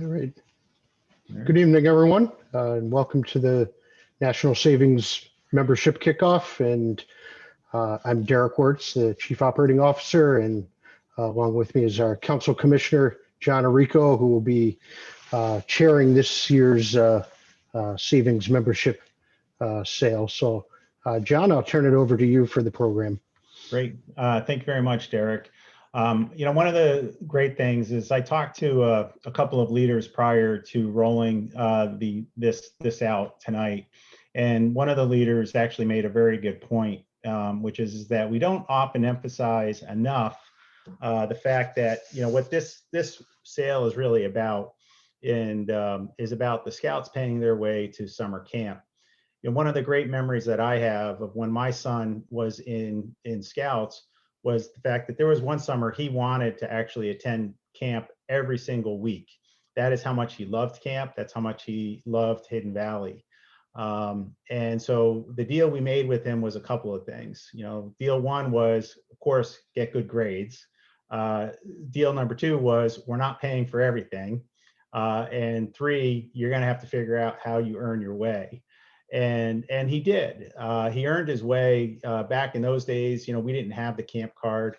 All right. Good evening, everyone, and welcome to the National Savings Membership Kickoff. And I'm Derek Wertz, the Chief Operating Officer, and along with me is our Council Commissioner, John Arrico, who will be chairing this year's Savings Membership sale. So, John, I'll turn it over to you for the program. Great. Thank you very much, Derek. One of the great things is I talked to a couple of leaders prior to rolling this out tonight, and one of the leaders actually made a very good point, which is that we don't often emphasize enough the fact that what this sale is really about, and is about the Scouts paying their way to summer camp. One of the great memories that I have of when my son was in Scouts was the fact that there was one summer he wanted to actually attend camp every single week. That is how much he loved camp. That's how much he loved Hidden Valley. And so the deal we made with him was a couple of things. Deal one was, of course, get good grades. Deal number two was, we're not paying for everything. And three, you're going to have to figure out how you earn your way. And he did. He earned his way. Back in those days, we didn't have the camp card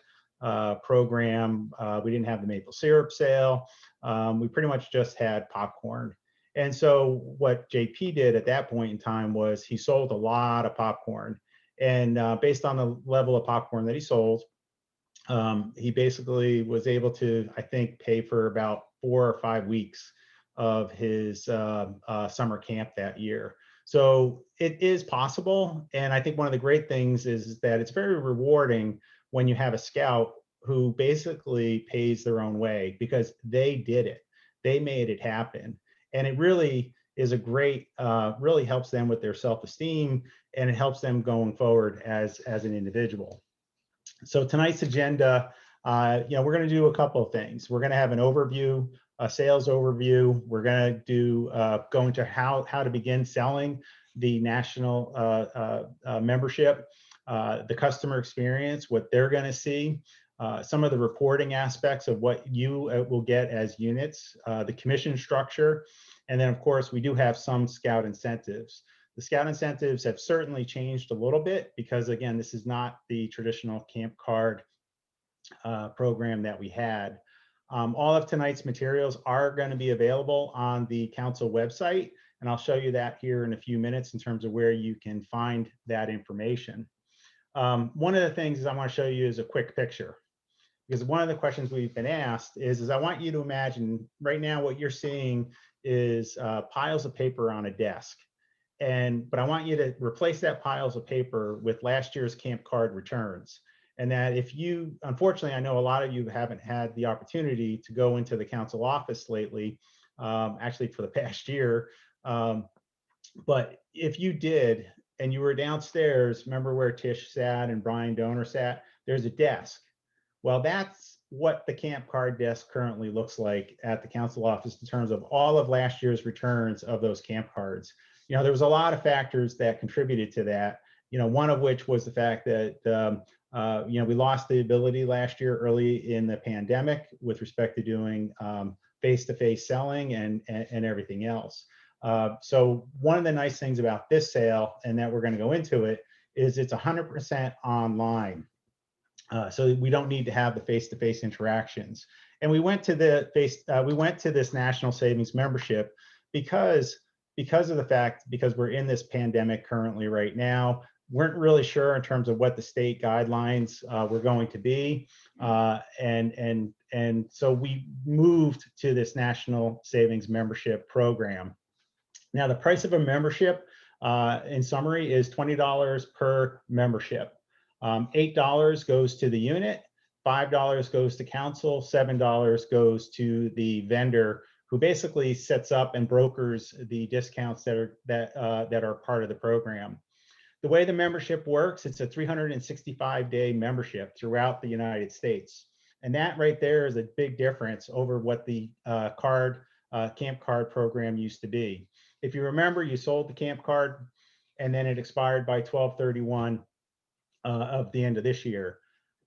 program. We didn't have the maple syrup sale. We pretty much just had popcorn. And so what JP did at that point in time was he sold a lot of popcorn. And based on the level of popcorn that he sold, he basically was able to, I think, pay for about 4 or 5 weeks of his summer camp that year. So it is possible. And I think one of the great things is that it's very rewarding when you have a scout who basically pays their own way because they did it. They made it happen. And it really is a great, really helps them with their self-esteem, and it helps them going forward as an individual. So tonight's agenda, we're going to do a couple of things. We're going to have an overview, a sales overview. We're going to do go into how to begin selling the national membership, the customer experience, what they're going to see, some of the reporting aspects of what you will get as units, the commission structure, and then of course we do have some Scout incentives. The Scout incentives have certainly changed a little bit because, again, this is not the traditional camp card program that we had. All of tonight's materials are going to be available on the council website, and I'll show you that here in a few minutes in terms of where you can find that information. One of the things I want to show you is a quick picture, because one of the questions we've been asked is I want you to imagine right now what you're seeing is piles of paper on a desk. But I want you to replace that piles of paper with last year's camp card returns. And that if you, unfortunately, I know a lot of you haven't had the opportunity to go into the council office lately, actually for the past year. But if you did, and you were downstairs, remember where Tish sat and Brian Donor sat? There's a desk. Well, that's what the camp card desk currently looks like at the council office in terms of all of last year's returns of those camp cards. There was a lot of factors that contributed to that. One of which was the fact that we lost the ability last year early in the pandemic with respect to doing face-to-face selling and everything else. So one of the nice things about this sale, and that we're going to go into it, is it's 100% online. So we don't need to have the face-to-face interactions. And we went to this National Savings Membership because of the fact, because we're in this pandemic currently right now, weren't really sure in terms of what the state guidelines were going to be. And so we moved to this National Savings Membership program. Now, the price of a membership, in summary, is $20 per membership. $8 goes to the unit, $5 goes to council, $7 goes to the vendor, who basically sets up and brokers the discounts that are part of the program. The way the membership works, it's a 365-day membership throughout the United States. And that right there is a big difference over what the camp card program used to be. If you remember, you sold the camp card and then it expired by 12/31 of the end of this year.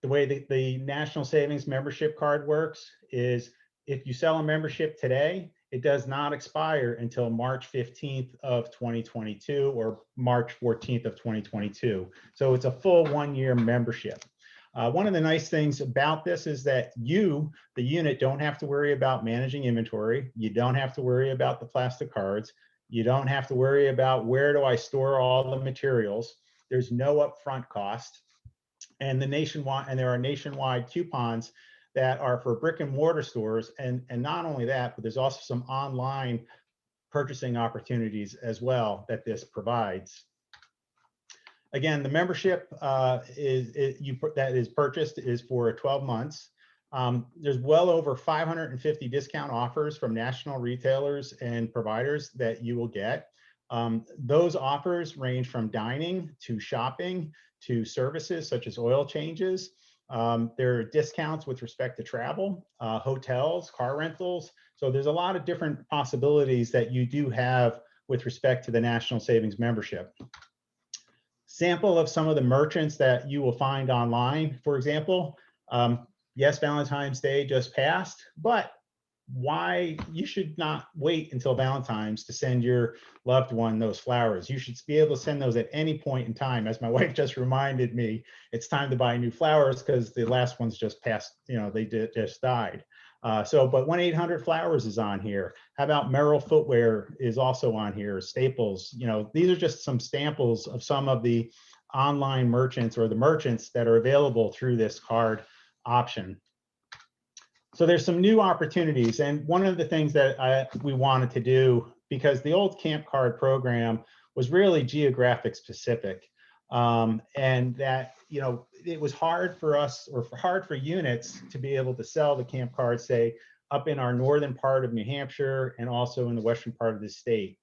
The way the National Savings Membership Card works is if you sell a membership today, It does not expire until March 15th of 2022 or March 14th of 2022. So it's a full 1-year membership. One of the nice things about this is that you, the unit, don't have to worry about managing inventory. You don't have to worry about the plastic cards. You don't have to worry about where do I store all the materials. There's no upfront cost. And there are nationwide coupons that are for brick and mortar stores. And not only that, but there's also some online purchasing opportunities as well that this provides. Again, the membership that is purchased is for 12 months. There's well over 550 discount offers from national retailers and providers that you will get. Those offers range from dining to shopping to services such as oil changes. There are discounts with respect to travel, hotels, car rentals. So there's a lot of different possibilities that you do have with respect to the National Savings membership. Sample of some of the merchants that you will find online, for example. Yes, Valentine's Day just passed, but why you should not wait until Valentine's to send your loved one those flowers. You should be able to send those at any point in time. As my wife just reminded me, it's time to buy new flowers because the last ones just passed, they just died. But 1-800-Flowers is on here. How about Merrill Footwear is also on here, Staples. These are just some samples of some of the online merchants or the merchants that are available through this card option. So there's some new opportunities. And one of the things that we wanted to do, because the old Camp Card program was really geographic specific, and that, it was hard for us or hard for units to be able to sell the Camp Card, say, up in our northern part of New Hampshire and also in the western part of the state.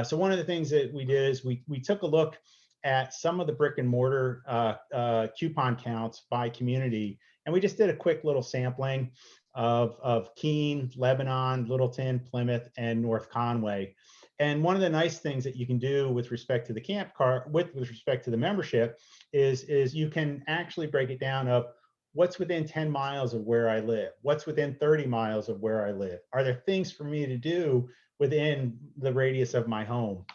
So one of the things that we did is we took a look at some of the brick and mortar coupon counts by community, and we just did a quick little sampling of Keene, Lebanon, Littleton, Plymouth, and North Conway. And one of the nice things that you can do with respect to the Camp Card, with respect to the membership, is you can actually break it down of what's within 10 miles of where I live, what's within 30 miles of where I live. Are there things for me to do within the radius of my home?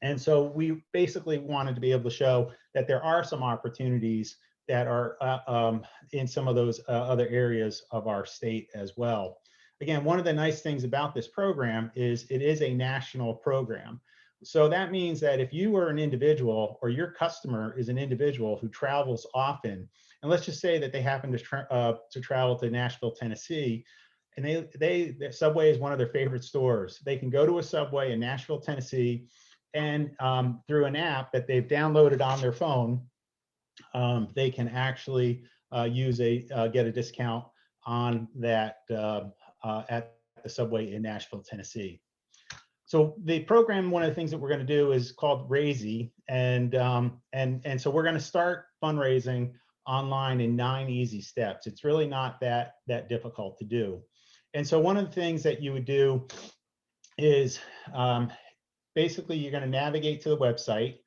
And so we basically wanted to be able to show that there are some opportunities that are in some of those other areas of our state as well. Again, one of the nice things about this program is it is a national program. So that means that if you are an individual or your customer is an individual who travels often, and let's just say that they happen to travel to Nashville, Tennessee, and the Subway is one of their favorite stores. They can go to a Subway in Nashville, Tennessee, and through an app that they've downloaded on their phone, they can actually get a discount on that at the Subway in Nashville, Tennessee. So the program, one of the things that we're going to do is called Razy, and so we're going to start fundraising online in 9 easy steps. It's really not that difficult to do. And so one of the things that you would do is basically you're going to navigate to the website,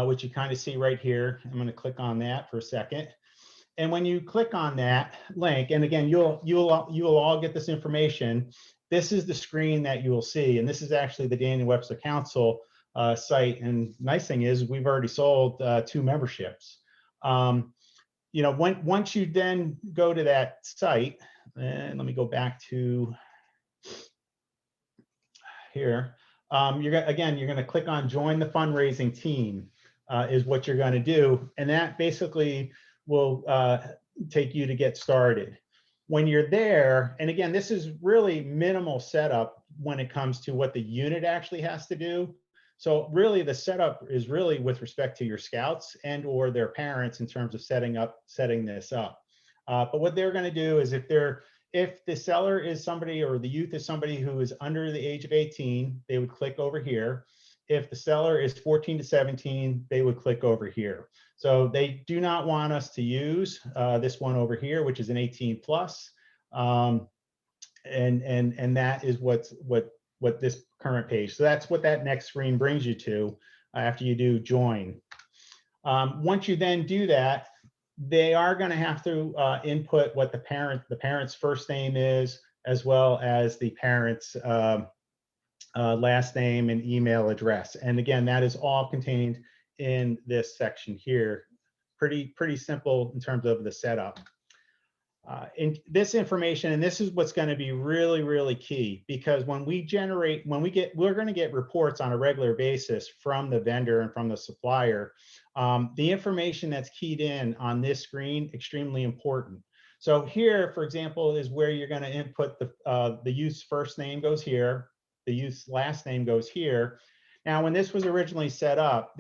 which you kind of see right here. I'm going to click on that for a second. And when you click on that link, and again, you'll all get this information. This is the screen that you will see, and this is actually the Daniel Webster Council site. And nice thing is we've already sold 2 memberships. Once you then go to that site, and let me go back to here. You're going to click on Join the Fundraising Team is what you're going to do, and that basically will take you to get started. When you're there, and again, this is really minimal setup when it comes to what the unit actually has to do. So really the setup is really with respect to your scouts and or their parents in terms of setting this up. But what they're going to do is if the seller is somebody or the youth is somebody who is under the age of 18, they would click over here. If the seller is 14 to 17, they would click over here. So they do not want us to use this one over here, which is an 18 plus. And that is what this current page. So that's what that next screen brings you to after you do join. Once you then do that, they are going to have to input what the parent's first name is, as well as the parent's last name and email address. And again, that is all contained in this section here. Pretty simple in terms of the setup. In this information, and this is what's going to be really key, because when we're going to get reports on a regular basis from the vendor and from the supplier. The information that's keyed in on this screen, extremely important. So here, for example, is where you're going to input the youth's first name goes here, the youth's last name goes here. Now, when this was originally set up,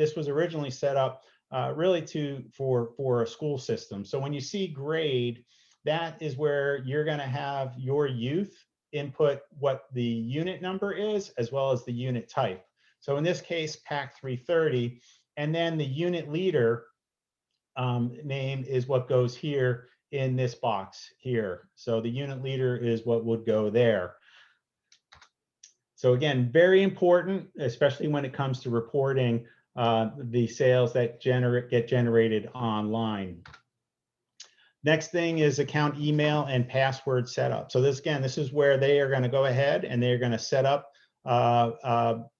really for a school system. So when you see grade, that is where you're going to have your youth input what the unit number is, as well as the unit type. So in this case, PAC 330, and then the unit leader name is what goes here in this box here. So the unit leader is what would go there. So again, very important, especially when it comes to reporting the sales that get generated online. Next thing is account email and password setup. So this is where they are going to go ahead and they're going to set up,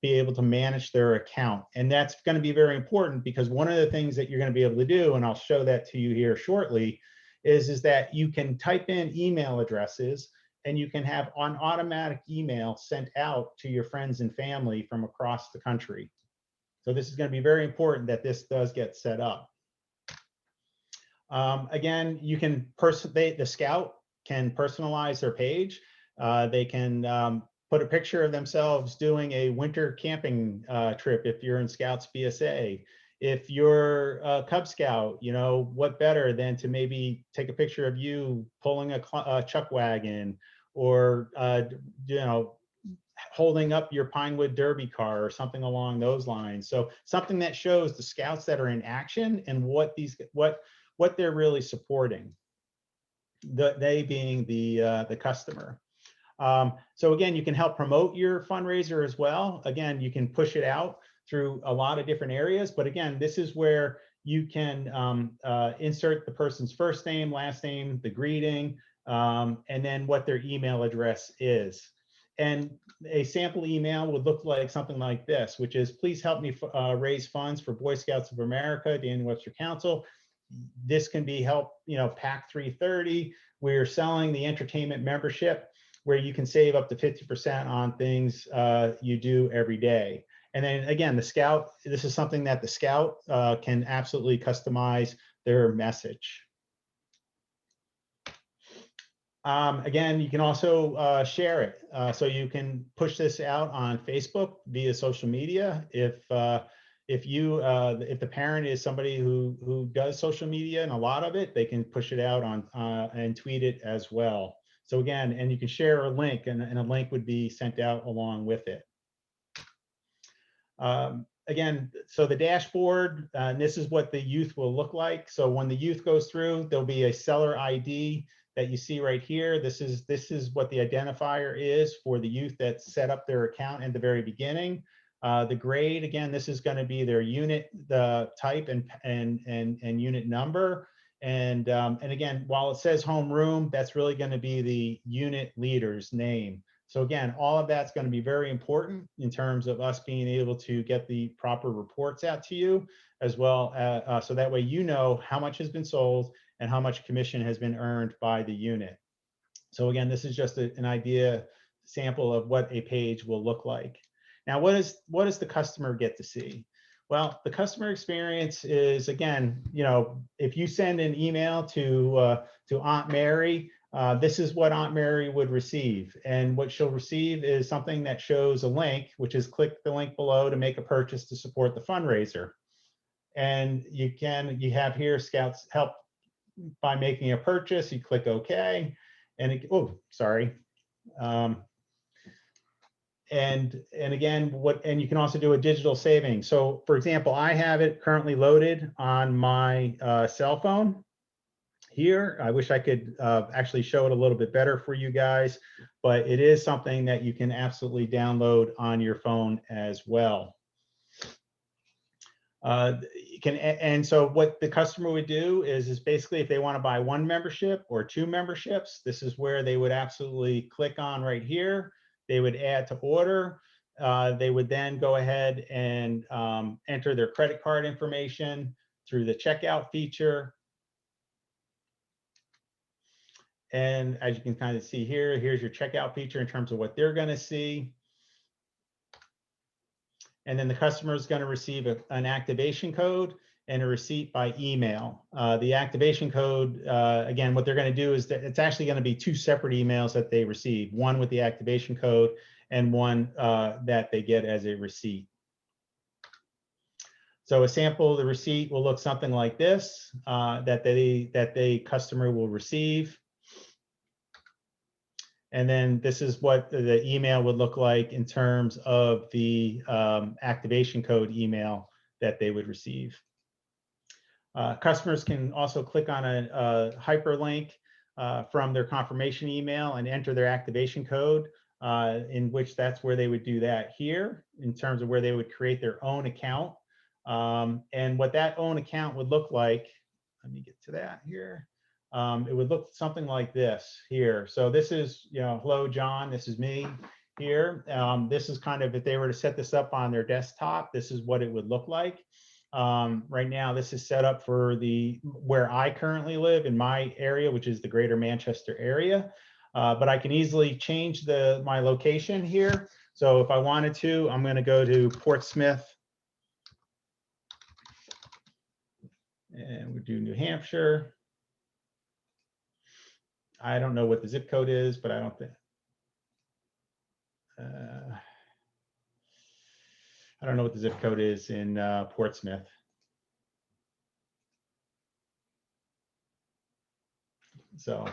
be able to manage their account. And that's going to be very important, because one of the things that you're going to be able to do, and I'll show that to you here shortly, is that you can type in email addresses and you can have an automatic email sent out to your friends and family from across the country. So this is going to be very important that this does get set up. Again, you can the scout can personalize their page. They can put a picture of themselves doing a winter camping trip if you're in Scouts BSA. If you're a Cub Scout, you know, what better than to maybe take a picture of you pulling a chuck wagon, or you know, holding up your Pinewood Derby car or something along those lines. So something that shows the Scouts that are in action and what they're really supporting, they being the customer. So again, you can help promote your fundraiser as well. Again, you can push it out through a lot of different areas, but again, this is where you can insert the person's first name, last name, the greeting, and then what their email address is. And a sample email would look like something like this, which is, please help me raise funds for Boy Scouts of America, Daniel Webster Council. This can be PAC 330. We're selling the entertainment membership, where you can save up to 50% on things you do every day. And then again, the Scout, this is something that the Scout can absolutely customize their message. Again, you can also share it. So you can push this out on Facebook via social media. If the parent is somebody who does social media and a lot of it, they can push it out on and tweet it as well. So again, and you can share a link, and a link would be sent out along with it. Again, so the dashboard, and this is what the youth will look like. So when the youth goes through, there'll be a seller ID that you see right here. This is what the identifier is for the youth that set up their account at the very beginning. The grade, again, this is going to be their unit, the type and unit number. And again, while it says homeroom, that's really going to be the unit leader's name. So again, all of that's going to be very important in terms of us being able to get the proper reports out to you, as well so that way you know how much has been sold and how much commission has been earned by the unit. So again, this is just an idea sample of what a page will look like. Now, what does the customer get to see? Well, the customer experience is, again, if you send an email to Aunt Mary, this is what Aunt Mary would receive. And what she'll receive is something that shows a link, which is click the link below to make a purchase to support the fundraiser. And you have here Scouts help by making a purchase. You click OK, and and again, and you can also do a digital saving. So for example, I have it currently loaded on my cell phone here. I wish I could actually show it a little bit better for you guys, but it is something that you can absolutely download on your phone as well. can, and so what the customer would do is basically if they want to buy one membership or two memberships, this is where they would absolutely click on right here. They would add to order. They would then go ahead and enter their credit card information through the checkout feature. And as you can kind of see here, here's your checkout feature in terms of what they're going to see. And then the customer is going to receive an activation code and a receipt by email. The activation code, again, what they're going to do is that it's actually going to be two separate emails that they receive, one with the activation code and one that they get as a receipt. So a sample of the receipt will look something like this, that the customer will receive. And then this is what the email would look like in terms of the activation code email that they would receive. Customers can also click on a hyperlink from their confirmation email and enter their activation code, in which that's where they would do that here in terms of where they would create their own account. And what that own account would look like, let me get to that here. It would look something like this here. So this is, hello, John, this is me here. This is kind of, if they were to set this up on their desktop, this is what it would look like. Right now, this is set up for where I currently live in my area, which is the greater Manchester area. But I can easily change my location here. So if I wanted to, I'm going to go to Portsmouth. And we do New Hampshire. I don't know what the zip code is, but I don't think. I don't know what the zip code is in Portsmouth. So,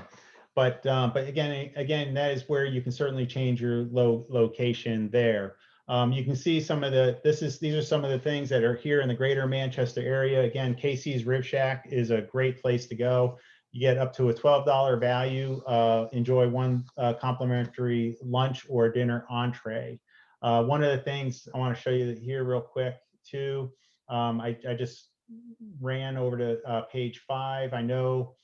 but again, that is where you can certainly change your location there. You can see some of these are some of the things that are here in the greater Manchester area. Again, Casey's Rib Shack is a great place to go. You get up to a $12 value, enjoy one complimentary lunch or dinner entree. One of the things I want to show you here real quick too, I just ran over to page 5. I know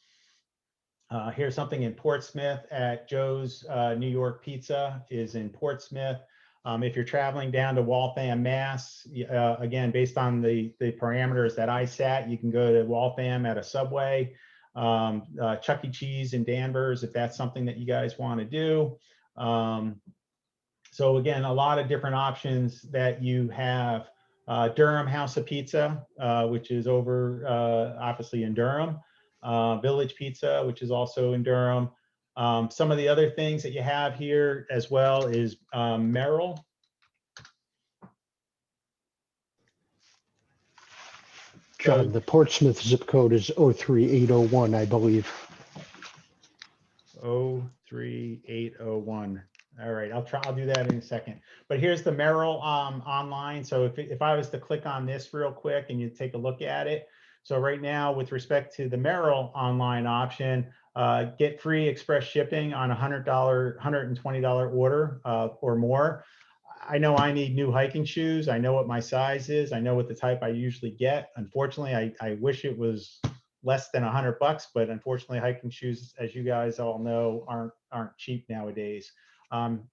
here's something in Portsmouth at Joe's New York Pizza is in Portsmouth. If you're traveling down to Waltham, Mass, again, based on the parameters that I set, you can go to Waltham at a Subway, Chuck E. Cheese in Danvers, if that's something that you guys want to do. So again, a lot of different options that you have. Durham House of Pizza, which is over obviously in Durham. Village Pizza, which is also in Durham. Some of the other things that you have here as well is Merrill. John, the Portsmouth zip code is 03801, I believe. 03801. All right, I'll do that in a second. But here's the Merrill online. So if I was to click on this real quick and you take a look at it. So right now, with respect to the Merrill online option, get free express shipping on $120 order or more. I know I need new hiking shoes. I know what my size is. I know what the type I usually get. Unfortunately, I wish it was less than $100, but unfortunately, hiking shoes, as you guys all know, aren't cheap nowadays.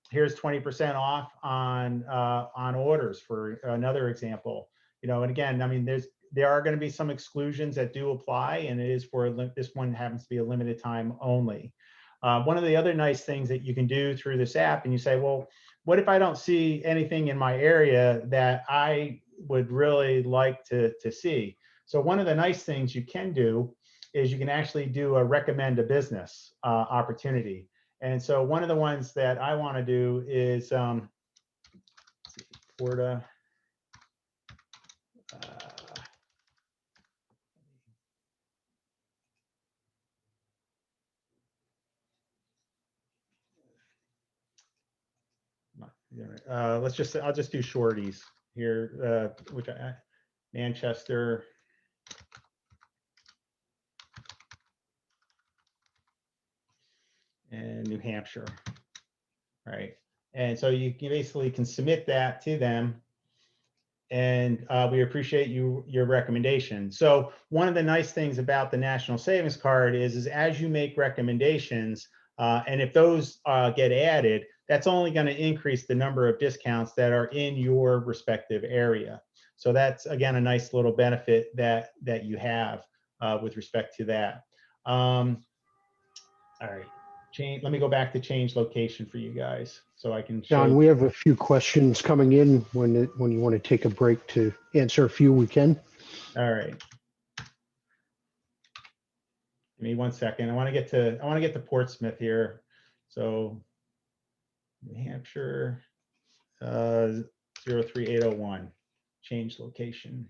Here's 20% off on orders for another example. And again, I mean, there are going to be some exclusions that do apply, and it is for this one happens to be a limited time only. One of the other nice things that you can do through this app, and you say, well, what if I don't see anything in my area that I would really like to see? So one of the nice things you can do is you can actually do a recommend a business opportunity. And so one of the ones that I want to do is Porta. I'll just do Shorties here, which Manchester. And New Hampshire, right? And so you basically can submit that to them. and we appreciate your recommendation. So one of the nice things about the National Savings Card is as you make recommendations, and if those get added, that's only going to increase the number of discounts that are in your respective area. So that's, again, a nice little benefit that you have with respect to that. All right, let me go back to change location for you guys so I can show John, you. we have a few questions coming in. When you want to take a break to answer a few, we can. All right. Give me 1 second. I want to get to Portsmouth here. So New Hampshire, 03801, change location.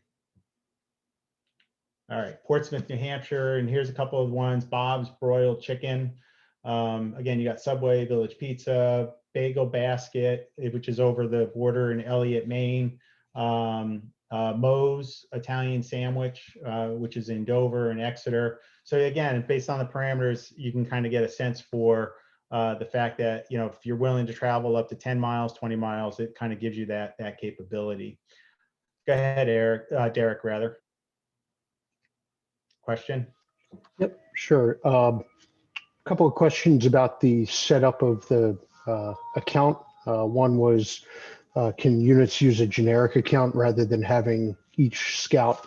All right, Portsmouth, New Hampshire, and here's a couple of ones. Bob's Broiled Chicken. Again, you got Subway, Village Pizza, Bagel Basket, which is over the border in Elliott, Maine. Moe's Italian Sandwich, which is in Dover and Exeter. So again, based on the parameters, you can kind of get a sense for the fact that, you know, if you're willing to travel up to 10 miles, 20 miles, it kind of gives you that capability. Go ahead, Derek, rather. Question? Yep, sure. A couple of questions about the setup of the account. One was, can units use a generic account rather than having each scout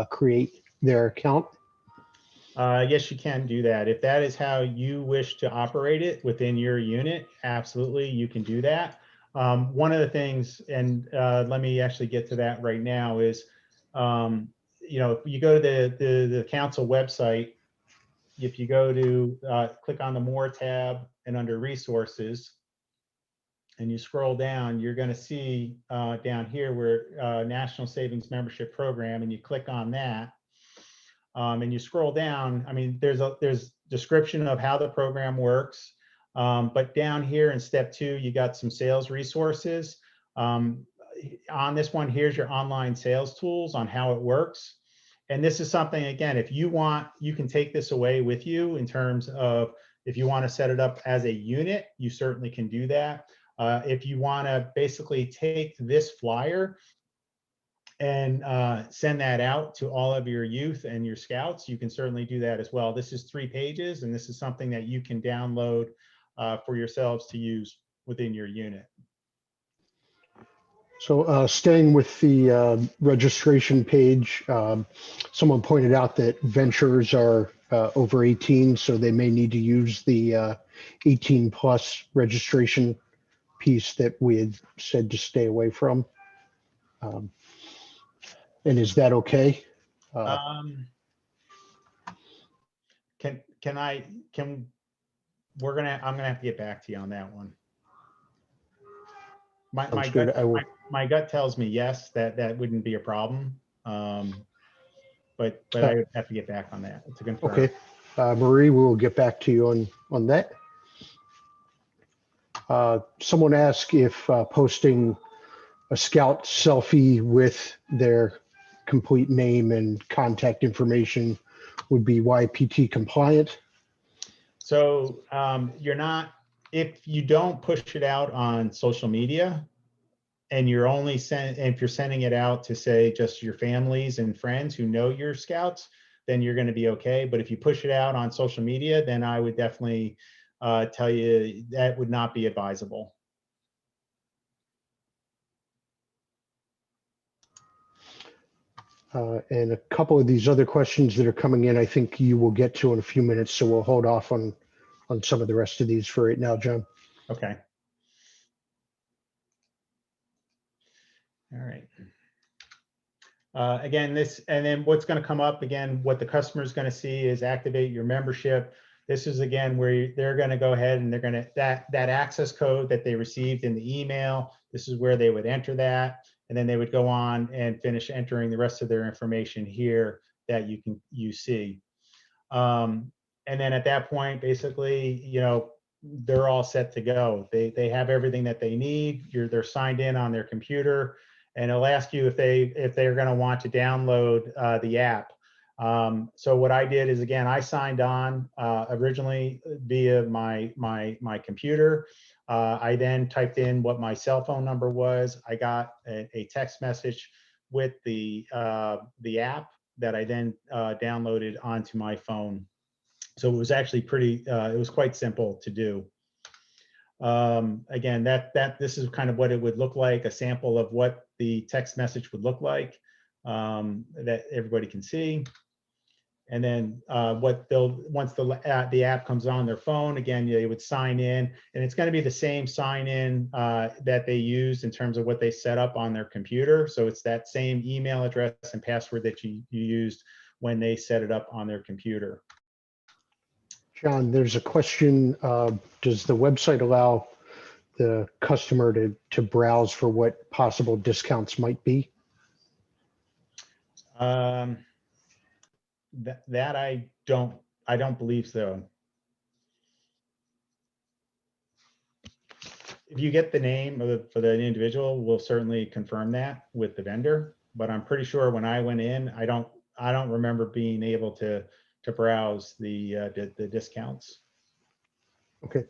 create their account? Yes, you can do that. If that is how you wish to operate it within your unit, absolutely, you can do that. One of the things, and let me actually get to that right now, is you know, if you go to the council website, if you go to click on the More tab and under Resources, and you scroll down, you're going to see down here where National Savings Membership Program, and you click on that. And you scroll down, I mean, there's description of how the program works. But down here in step 2, you got some sales resources. On this one, here's your online sales tools on how it works. And this is something, again, if you want, you can take this away with you in terms of if you want to set it up as a unit, you certainly can do that. If you want to basically take this flyer and send that out to all of your youth and your scouts, you can certainly do that as well. This is 3 pages, and this is something that you can download for yourselves to use within your unit. So staying with the registration page, someone pointed out that ventures are over 18, so they may need to use the 18 plus registration piece that we had said to stay away from. And is that okay? I'm gonna have to get back to you on that one. My gut tells me yes, that wouldn't be a problem. But I would have to get back on that to confirm. Okay, Marie, we will get back to you on that. Someone asked if posting a scout selfie with their complete name and contact information would be YPT compliant. So you're not, if you don't push it out on social media, and you're only if you're sending it out to, say, just your families and friends who know your scouts, then you're going to be okay. But if you push it out on social media, then I would definitely tell you that would not be advisable. And a couple of these other questions that are coming in, I think you will get to in a few minutes, so we'll hold off on some of the rest of these for right now, John. Okay. All right. Again, and then what's going to come up again, what the customer is going to see is activate your membership. This is, again, where they're going to go ahead and they're going to, that access code that they received in the email, this is where they would enter that. And then they would go on and finish entering the rest of their information here that you see. And then at that point, basically, you know, they're all set to go. They have everything that they need. They're signed in on their computer, and it'll ask you if they're going to want to download the app. So what I did is, again, I signed on originally via my computer. I then typed in what my cell phone number was. I got a text message with the app that I then downloaded onto my phone. So it was actually it was quite simple to do. Again, this is kind of what it would look like, a sample of what the text message would look like, that everybody can see. And then once the app comes on their phone, again, they would sign in, and it's going to be the same sign in that they used in terms of what they set up on their computer. So it's that same email address and password that you used when they set it up on their computer. John, there's a question. Does the website allow the customer to browse for what possible discounts might be? That I don't believe so. If you get the name for the individual, we'll certainly confirm that with the vendor. But I'm pretty sure when I went in, I don't remember being able to browse the discounts. Okay,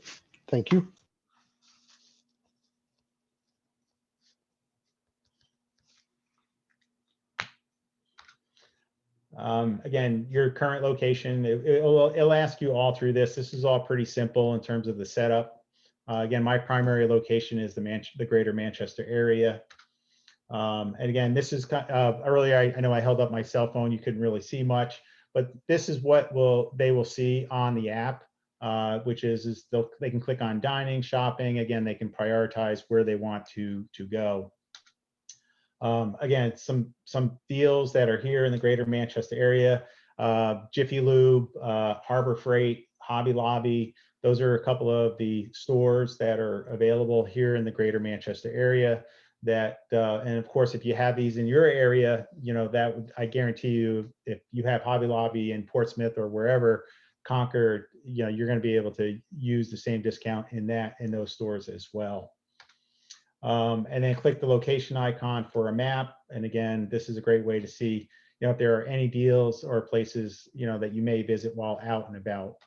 thank you. Again, your current location, it'll ask you all through this. This is all pretty simple in terms of the setup. Again, my primary location is the greater Manchester area. And again, this is earlier, I know I held up my cell phone. You couldn't really see much, but this is what they will see on the app, which is they can click on dining, shopping. Again, they can prioritize where they want to go. Again, some deals that are here in the greater Manchester area, Jiffy Lube, Harbor Freight, Hobby Lobby. Those are a couple of the stores that are available here in the greater Manchester area. And of course, if you have these in your area, I guarantee you, if you have Hobby Lobby in Portsmouth or wherever, Concord, you're going to be able to use the same discount in those stores as well. And then click the location icon for a map. And again, this is a great way to see, if there are any deals or places, that you may visit while out and about.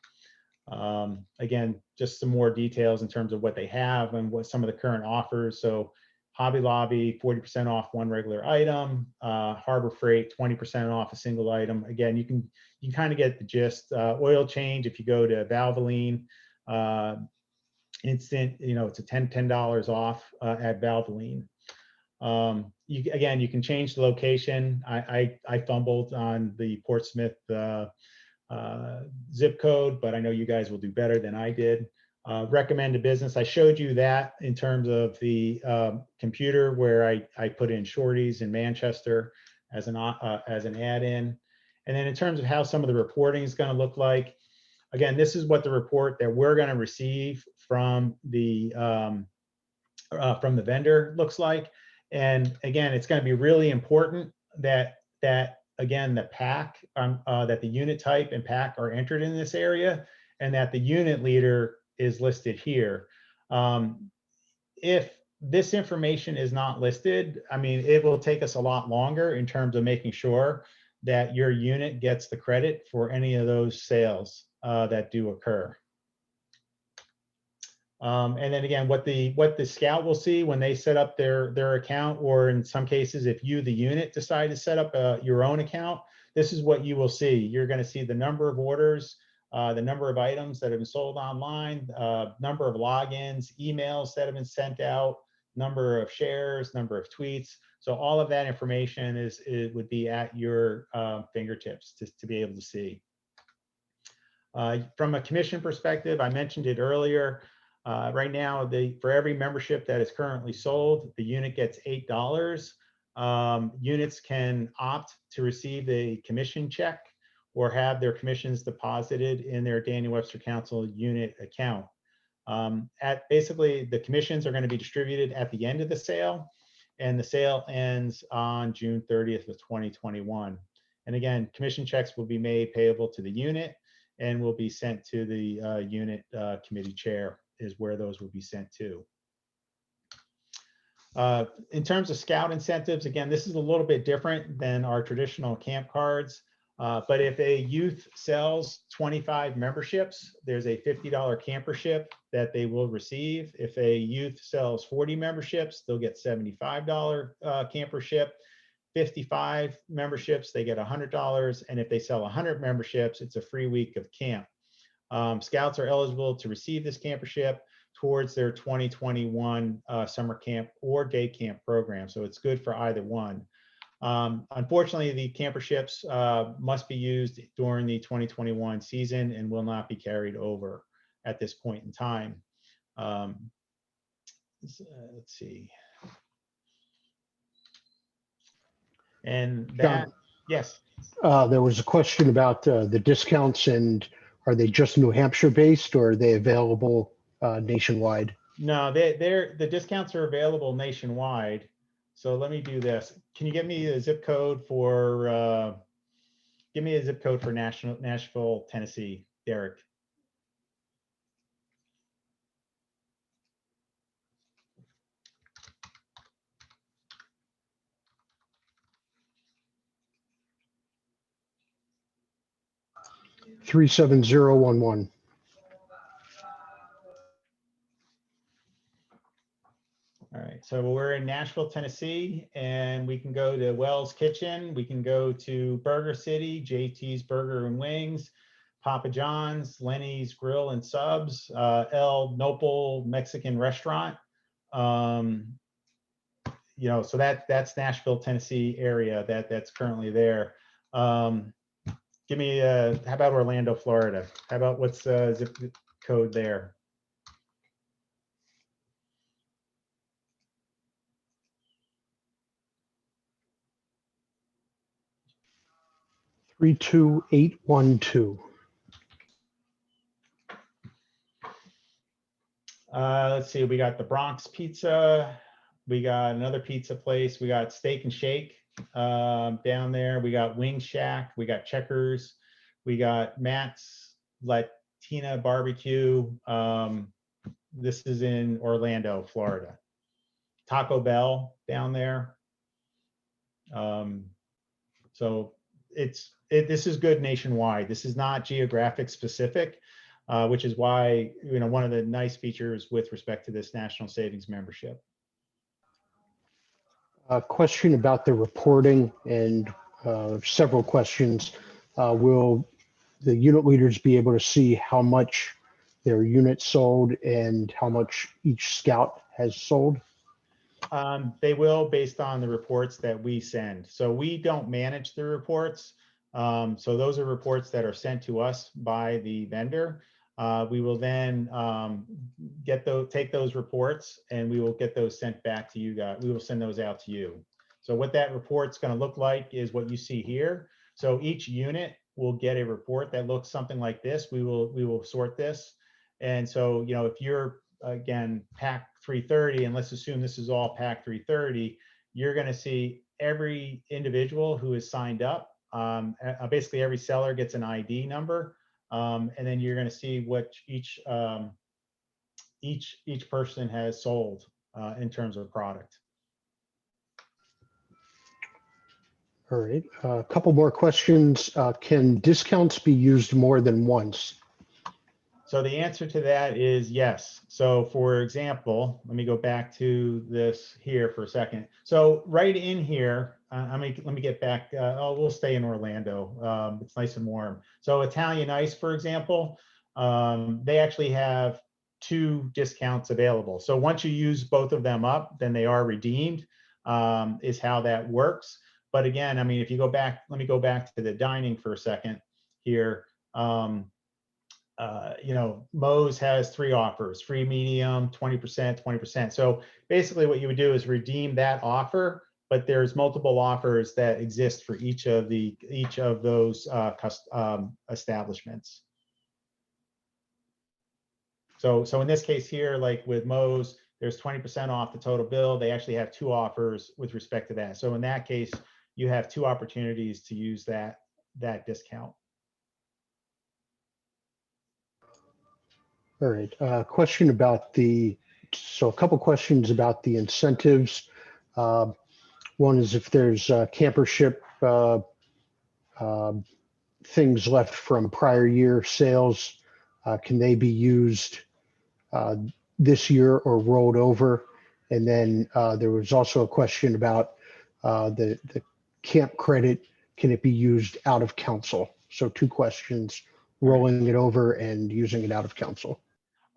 Again, just some more details in terms of what they have and what some of the current offers. So Hobby Lobby, 40% off one regular item, Harbor Freight, 20% off a single item. Again, you can kind of get the gist. Oil change, if you go to Valvoline, instant, it's a $10 off at Valvoline. Again, you can change the location. I fumbled on the Portsmouth zip code, but I know you guys will do better than I did. Recommend a business. I showed you that in terms of the computer where I put in Shorty's in Manchester as an add-in. And then in terms of how some of the reporting is going to look like, again, this is what the report that we're going to receive from the vendor looks like. And again, it's going to be really important that again, the pack, that the unit type and pack are entered in this area, and that the unit leader is listed here. If this information is not listed, I mean, it will take us a lot longer in terms of making sure that your unit gets the credit for any of those sales that do occur. And then again, what the scout will see when they set up their account, or in some cases, if you, the unit, decide to set up your own account, this is what you will see. You're going to see the number of orders, the number of items that have been sold online, number of logins, emails that have been sent out, number of shares, number of tweets. So all of that information would be at your fingertips to be able to see. From a commission perspective, I mentioned it earlier. Right now, for every membership that is currently sold, the unit gets $8. Units can opt to receive a commission check or have their commissions deposited in their Daniel Webster Council unit account. Basically, the commissions are going to be distributed at the end of the sale, and the sale ends on June 30th of 2021. And again, commission checks will be made payable to the unit and will be sent to the unit committee chair, is where those will be sent to. In terms of scout incentives, again, this is a little bit different than our traditional camp cards. But if a youth sells 25 memberships, there's a $50 campership that they will receive. If a youth sells 40 memberships, they'll get $75 campership. 55 memberships, they get $100. And if they sell 100 memberships, it's a free week of camp. Scouts are eligible to receive this campership towards their 2021 summer camp or day camp program. So it's good for either one. Unfortunately, the camperships must be used during the 2021 season and will not be carried over at this point in time. Let's see. And that, John, yes. there was a question about the discounts, and are they just New Hampshire based, or are they available nationwide? No, the discounts are available nationwide. So let me do this. Can you give me a zip code for Nashville, Tennessee, Derek? Three 37011. All right, so we're in Nashville, Tennessee, and we can go to Wells Kitchen. We can go to Burger City, JT's Burger and Wings, Papa John's, Lenny's Grill and Subs, El Nopal Mexican Restaurant. You know, so that's Nashville, Tennessee area that's currently there. Give me how about Orlando, Florida? How about what's the zip code there? 32812. Let's see, we got the Bronx Pizza. We got another pizza place. We got Steak and Shake down there. We got Wing Shack. We got Checkers. We got Matt's Latina Barbecue. This is in Orlando, Florida. Taco Bell down there. So this is good nationwide. This is not geographic specific, which is why, you know, one of the nice features with respect to this National Savings membership. A question about the reporting, and several questions. Will the unit leaders be able to see how much their unit sold and how much each scout has sold? They will, based on the reports that we send. So we don't manage the reports. So those are reports that are sent to us by the vendor. We will then take those reports and we will get those sent back to you guys. We will send those out to you. So what that report's going to look like is what you see here. So each unit will get a report that looks something like this. We will sort this. And so, you know, if you're, again, pack 330, and let's assume this is all pack 330, you're going to see every individual who is signed up. Basically, every seller gets an ID number. And then you're going to see what each person has sold in terms of product. All right, a couple more questions. Can discounts be used more than once? So the answer to that is yes. So for example, let me go back to this here for a second. So right in here, let me get back. We'll stay in Orlando. It's nice and warm. So Italian Ice, for example, they actually have 2 discounts available. So once you use both of them up, then they are redeemed, is how that works. But again, I mean, if you go back, let me go back to the dining for a second here. You know, Moe's has 3 offers: free, medium, 20%, 20%. So basically what you would do is redeem that offer, but there's multiple offers that exist for each of those establishments. So in this case here, like with Moe's, there's 20% off the total bill. They actually have 2 offers with respect to that. So in that case, you have 2 opportunities to use that discount. All right, question about so a couple questions about the incentives. One is if there's a campership things left from prior year sales, can they be used this year or rolled over? And then there was also a question about the camp credit. Can it be used out of council? So two questions, rolling it over and using it out of council.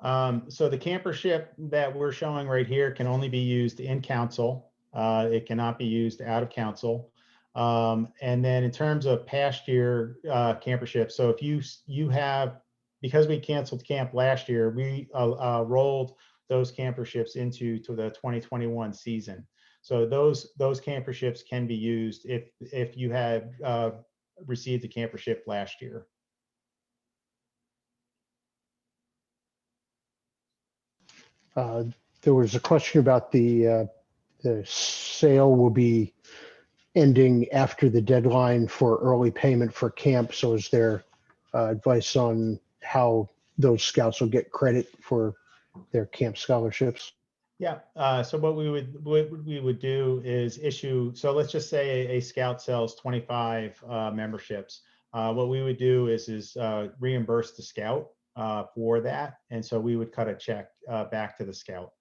So the campership that we're showing right here can only be used in council. It cannot be used out of council. And then in terms of past year campership, so if you have, because we canceled camp last year, we rolled those camperships into the 2021 season. So those camperships can be used if you had received a campership last year. There was a question about the sale will be ending after the deadline for early payment for camp. So is there advice on how those scouts will get credit for their camp scholarships? Yeah. So what we would do is issue. So let's just say a scout sells 25 memberships. What we would do is reimburse the scout for that, and so we would cut a check back to the scout,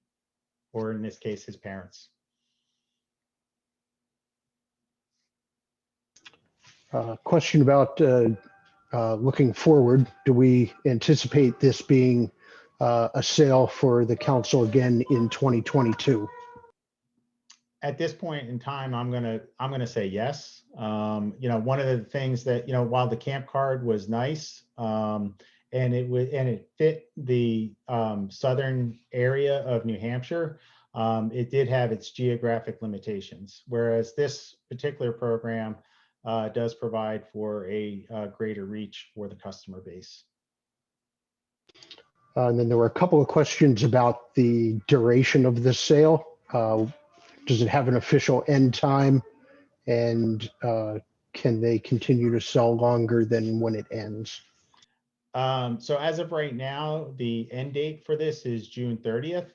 or in this case, his parents. Question about looking forward. Do we anticipate this being a sale for the council again in 2022? At this point in time, I'm gonna say yes. One of the things that, while the camp card was nice, and it fit the southern area of New Hampshire, it did have its geographic limitations. Whereas this particular program does provide for a greater reach for the customer base. And then there were a couple of questions about the duration of the sale. Does it have an official end time? And can they continue to sell longer than when it ends? So as of right now, the end date for this is June 30th.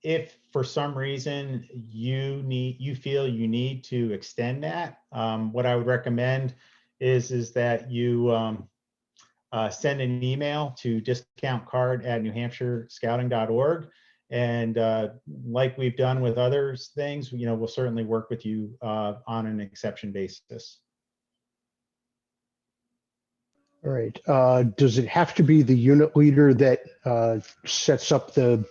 If for some reason you feel you need to extend that, what I would recommend is that you send an email to discountcard@newhampshirescouting.org. And like we've done with other things, we'll certainly work with you on an exception basis. All right. Does it have to be the unit leader that sets up the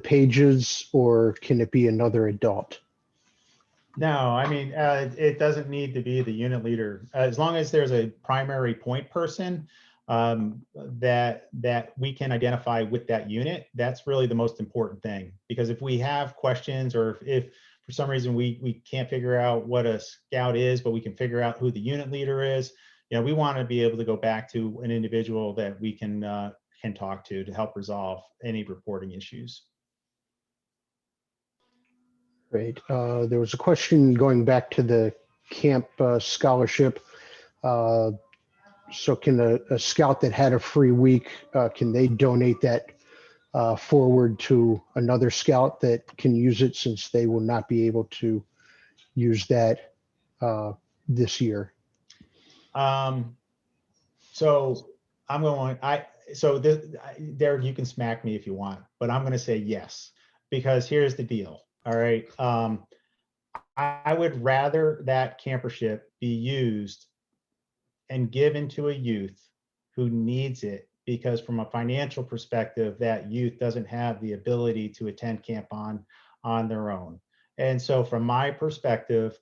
pages, or can it be another adult? No, I mean, it doesn't need to be the unit leader. As long as there's a primary point person that we can identify with that unit, that's really the most important thing. Because if we have questions, or if for some reason we can't figure out what a scout is, but we can figure out who the unit leader is, we want to be able to go back to an individual that we can talk to help resolve any reporting issues. Great. There was a question going back to the camp scholarship. So can a scout that had a free week, can they donate that forward to another scout that can use it, since they will not be able to use that this year? So Derek, you can smack me if you want, but I'm going to say yes, because here's the deal. All right. I would rather that campership be used and given to a youth who needs it, because from a financial perspective, that youth doesn't have the ability to attend camp on their own. And so from my perspective,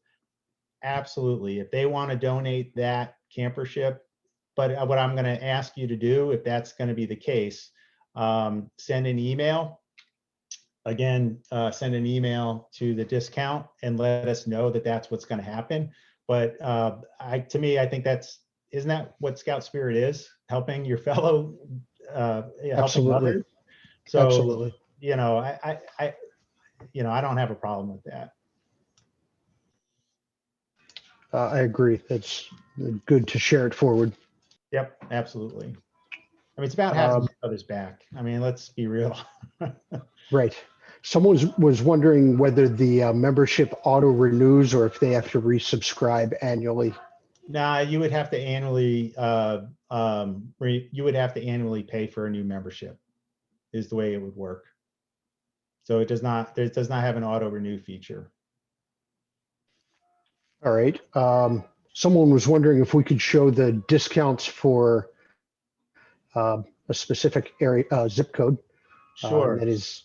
absolutely, if they want to donate that campership, but what I'm going to ask you to do, if that's going to be the case, send an email. Again, send an email to the discount and let us know that that's what's going to happen. But to me, I think isn't that what Scout Spirit is? Helping your fellow, helping Absolutely. others. So, Absolutely. I don't have a problem with that. I agree. It's good to share it forward. Yep, absolutely. I mean, it's about having each other's back. I mean, let's be real. Right. Someone was wondering whether the membership auto renews or if they have to resubscribe annually. Nah, you would have to annually, you would have to annually pay for a new membership, is the way it would work. So it does not have an auto renew feature. All right. Someone was wondering if we could show the discounts for a specific area, zip code. Sure. That is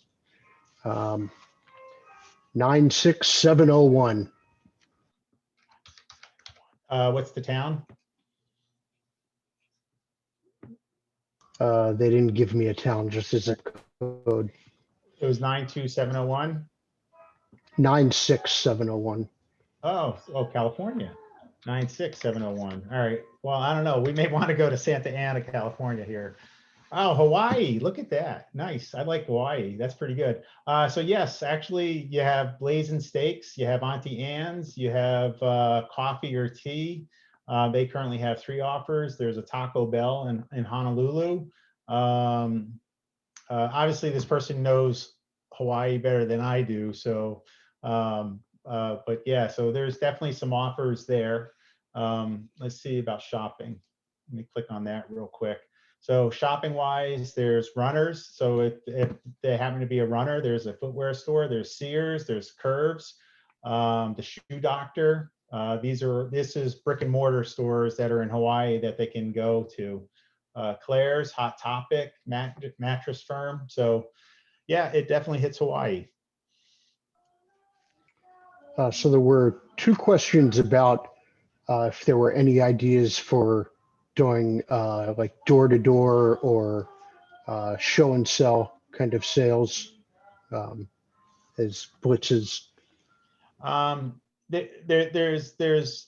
96701. What's the town? They didn't give me a town, just a zip code. It was 92701. 96701. Oh, California. 96701. All right. Well, I don't know. We may want to go to Santa Ana, California here. Oh, Hawaii. Look at that. Nice. I like Hawaii. That's pretty good. So yes, actually you have Blazing Steaks, you have Auntie Anne's, you have coffee or tea. They currently have 3 offers. There's a Taco Bell in Honolulu. Obviously this person knows Hawaii better than I do. So, but yeah, so there's definitely some offers there. Let's see about shopping. Let me click on that real quick. So shopping wise, there's runners. So if they happen to be a runner, there's a footwear store, there's Sears, there's Curves, the Shoe Doctor. This is brick and mortar stores that are in Hawaii that they can go to. Claire's, Hot Topic, Mattress Firm. So yeah, it definitely hits Hawaii. So there were 2 questions about if there were any ideas for doing like door-to-door or show and sell kind of sales as blitzes. There's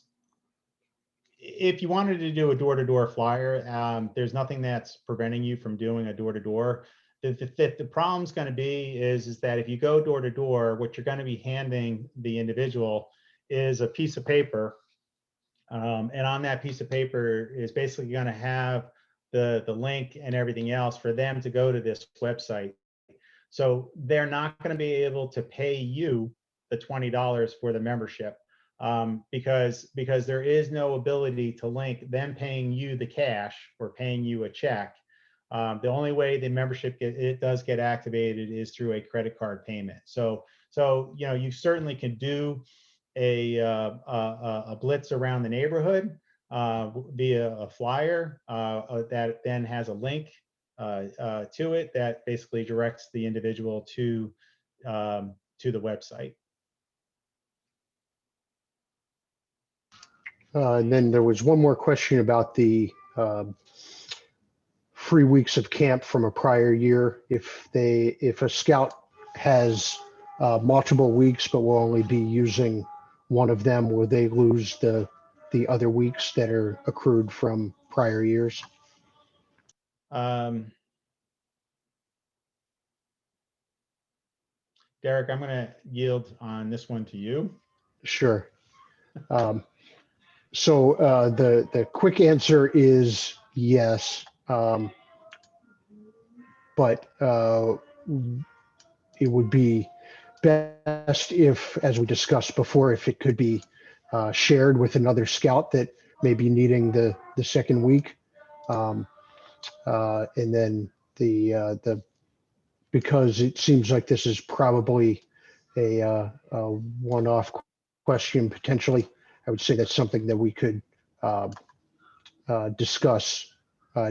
if you wanted to do a door-to-door flyer, there's nothing that's preventing you from doing a door-to-door. The problem's going to be is that if you go door-to-door, what you're going to be handing the individual is a piece of paper. And on that piece of paper is basically going to have the link and everything else for them to go to this website. So they're not going to be able to pay you the $20 for the membership because there is no ability to link them paying you the cash or paying you a check. The only way the membership does get activated is through a credit card payment. So you know, you certainly can do a blitz around the neighborhood via a flyer that then has a link to it that basically directs the individual to the website. And then there was one more question about the free weeks of camp from a prior year. If a scout has multiple weeks but will only be using one of them, will they lose the other weeks that are accrued from prior years? Derek, I'm going to yield on this one to you. Sure. So the quick answer is yes, but it would be best if, as we discussed before, if it could be shared with another scout that may be needing the second week, and then the because it seems like this is probably a one-off question potentially. I would say that's something that we could discuss,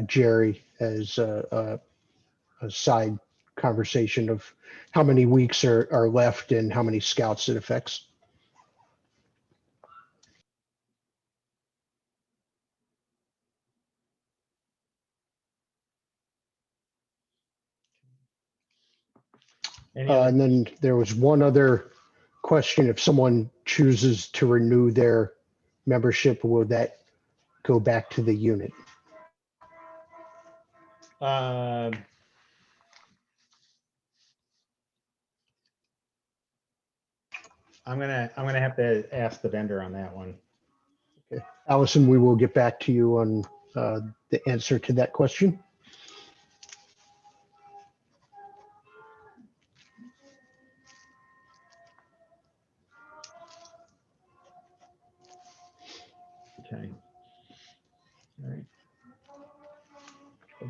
Jerry, as a side conversation of how many weeks are left and how many scouts it affects. And then there was one other question. If someone chooses to renew their membership, will that go back to the unit? I'm gonna have to ask the vendor on that one. Okay. Allison, we will get back to you on the answer to that question. Okay.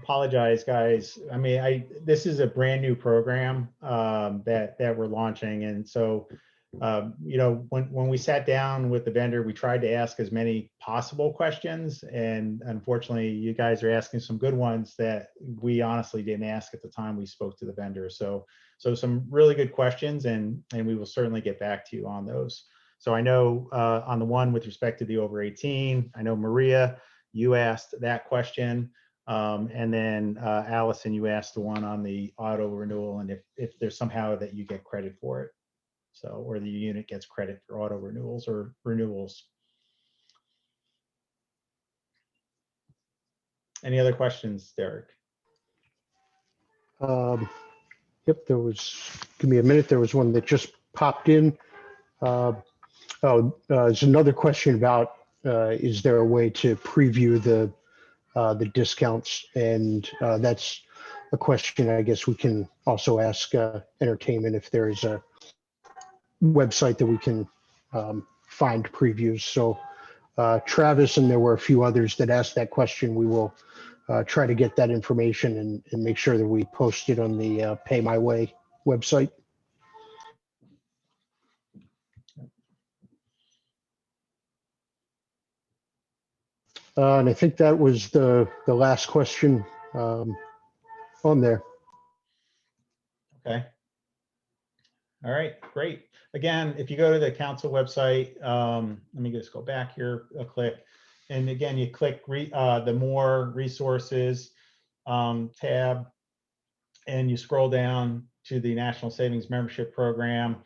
apologize, guys. I mean, this is a brand new program that we're launching, and so you know, when we sat down with the vendor, we tried to ask as many possible questions, and unfortunately, you guys are asking some good ones that we honestly didn't ask at the time we spoke to the vendor. So some really good questions, and we will certainly get back to you on those. So I know on the one with respect to the over 18, I know Maria, you asked that question. And then Allison, you asked the one on the auto renewal, and if there's somehow that you get credit for it. So, or the unit gets credit for auto renewals or renewals. Any other questions, Derek? Yep, give me a minute. There was one that just popped in. There's another question about, is there a way to preview the discounts? And that's a question I guess we can also ask entertainment if there is a website that we can find previews. So Travis, and there were a few others that asked that question. We will try to get that information and make sure that we post it on the Pay My Way website. And I think that was the last question on there. Okay. All right, great. Again, if you go to the council website, let me just go back here a click. And again, you click the more resources tab, and you scroll down to the National Savings Membership Program.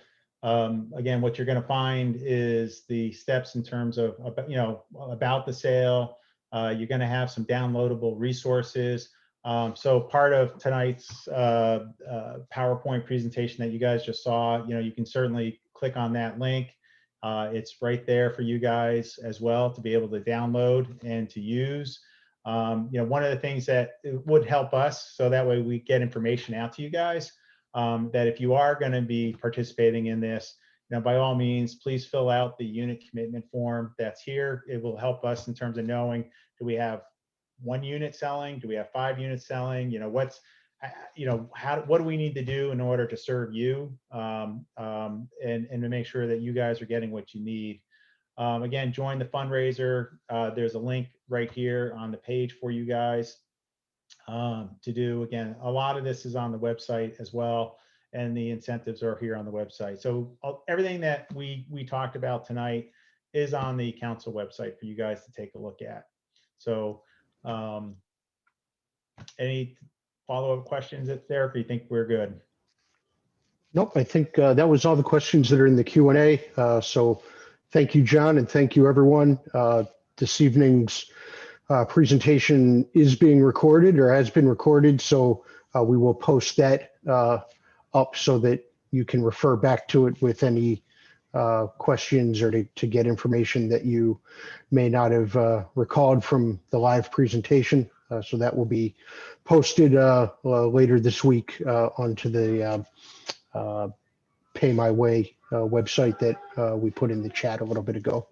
Again, what you're going to find is the steps in terms of, you know, about the sale. You're going to have some downloadable resources. So part of tonight's PowerPoint presentation that you guys just saw, you know, you can certainly click on that link. It's right there for you guys as well to be able to download and to use. You know, one of the things that would help us, so that way we get information out to you guys, that if you are going to be participating in this, you know, by all means, please fill out the unit commitment form that's here. It will help us in terms of knowing, do we have 1 unit selling? Do we have 5 units selling? You know, what do we need to do in order to serve you and to make sure that you guys are getting what you need. Again, join the fundraiser. There's a link right here on the page for you guys to do. Again, a lot of this is on the website as well, and the incentives are here on the website. So everything that we talked about tonight is on the council website for you guys to take a look at. So any follow-up questions there, or you think we're good? Nope, I think that was all the questions that are in the Q&A. So thank you, John, and thank you, everyone. This evening's presentation is being recorded, or has been recorded, so we will post that up so that you can refer back to it with any questions or to get information that you may not have recalled from the live presentation. So that will be posted later this week onto the Pay My Way website that we put in the chat a little bit ago.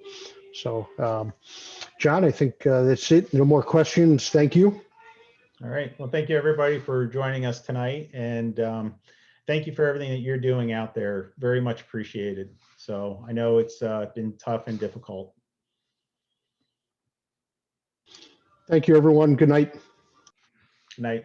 So, John, I think that's it. No more questions. Thank you. All right. Well, thank you, everybody, for joining us tonight. And thank you for everything that you're doing out there. Very much appreciated. So I know it's been tough and difficult. Thank you, everyone. Good night. Good night.